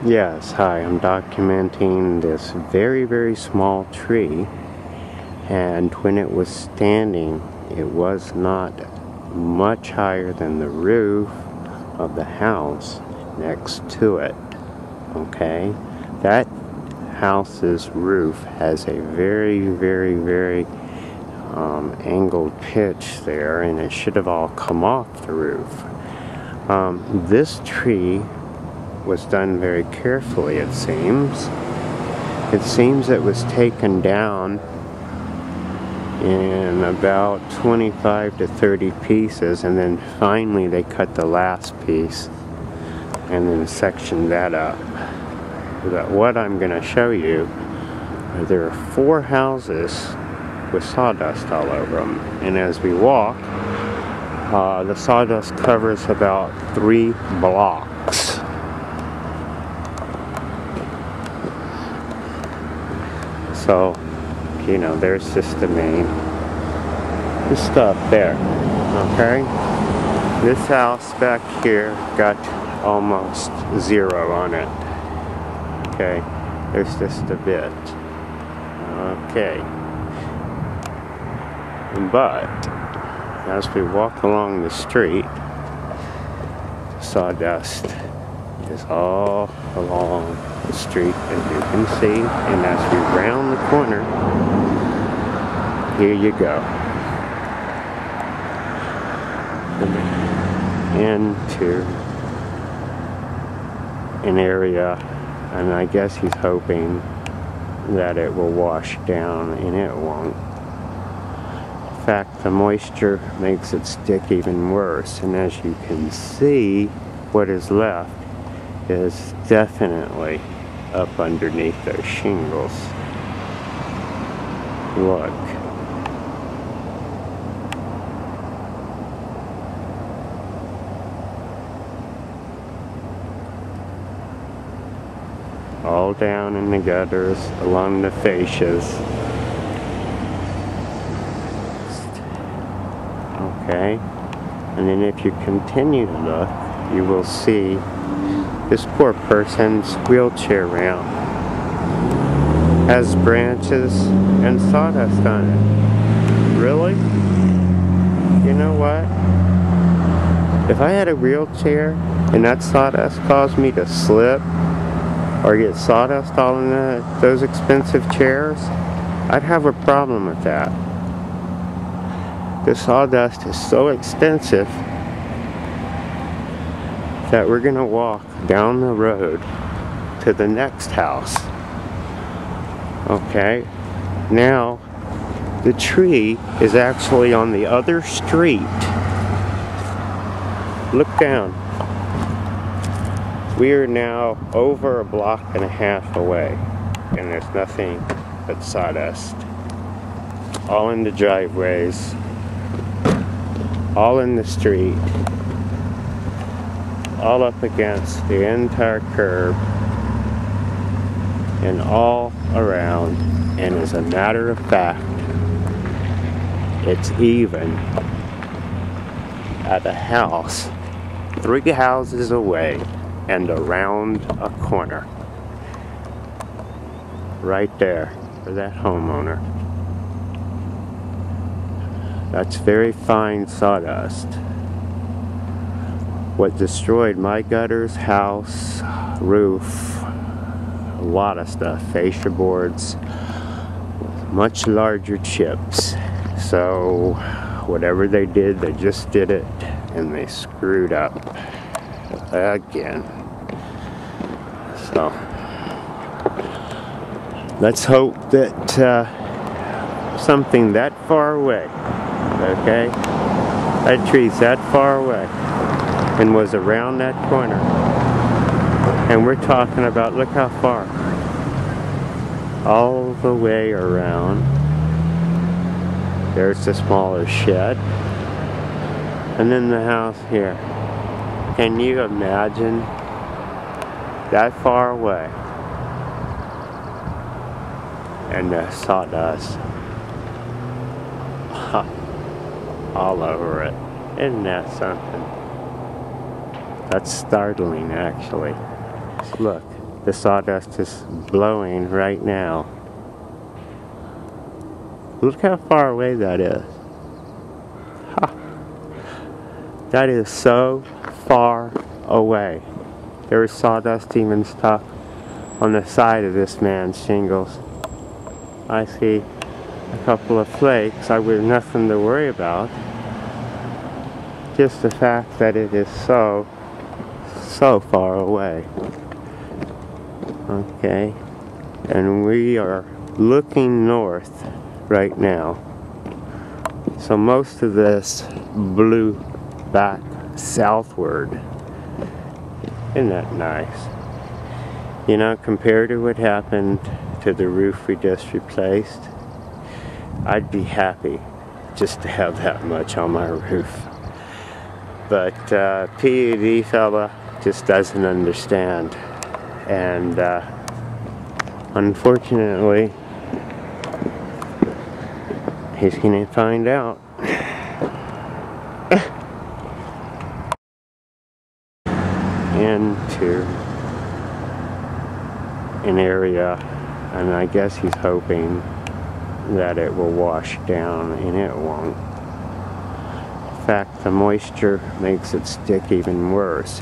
Yes, hi, I'm documenting this very small tree, and when it was standing, it was not much higher than the roof of the house next to it. Okay, that house's roof has a very angled pitch there, and it should have all come off the roof. This tree was done very carefully, it seems. It seems it was taken down in about 25 to 30 pieces, and then finally they cut the last piece and then sectioned that up. But what I'm going to show you, there are 4 houses with sawdust all over them, and as we walk, the sawdust covers about 3 blocks. So, you know, there's just the main stuff there. Okay? This house back here got almost 0 on it. Okay? There's just a bit. Okay. But, as we walk along the street, sawdust is all along the street, as you can see, and as we round the corner, here you go, into an area, and I guess he's hoping that it will wash down, and it won't. In fact, the moisture makes it stick even worse, and as you can see, what is left is definitely up underneath those shingles. Look. All down in the gutters, along the fascias. Okay, and then if you continue to look, you will see this poor person's wheelchair ramp has branches and sawdust on it. Really? You know what? If I had a wheelchair and that sawdust caused me to slip or get sawdust all in those expensive chairs, I'd have a problem with that. The sawdust is so extensive that we're gonna walk down the road to the next house. Okay, now the tree is actually on the other street. Look down. We are now over 1.5 blocks away, and there's nothing but sawdust. All in the driveways, all in the street, all up against the entire curb, and all around. And as a matter of fact, it's even at a house 3 houses away and around a corner. Right there for that homeowner. That's very fine sawdust. What destroyed my gutters, house, roof, a lot of stuff, fascia boards, much larger chips. So whatever they did, they just did it, and they screwed up again. So let's hope that something that far away, okay, that tree's that far away and was around that corner, and we're talking about, look how far, all the way around. There's the smaller shed, and then the house here. Can you imagine that far away? And the sawdust all over it. Isn't that something? That's startling, actually. Look, the sawdust is blowing right now. Look how far away that is. Ha. That is so far away. There was sawdust even stuck on the side of this man's shingles. I see a couple of flakes. I would have nothing to worry about. Just the fact that it is so far away. Okay, and we are looking north right now. So most of this blew back southward. Isn't that nice? You know, compared to what happened to the roof we just replaced, I'd be happy just to have that much on my roof. But P.U.D. fella just doesn't understand. And unfortunately, he's going to find out. Into an area, and I guess he's hoping that it will wash down, and it won't. In fact, the moisture makes it stick even worse.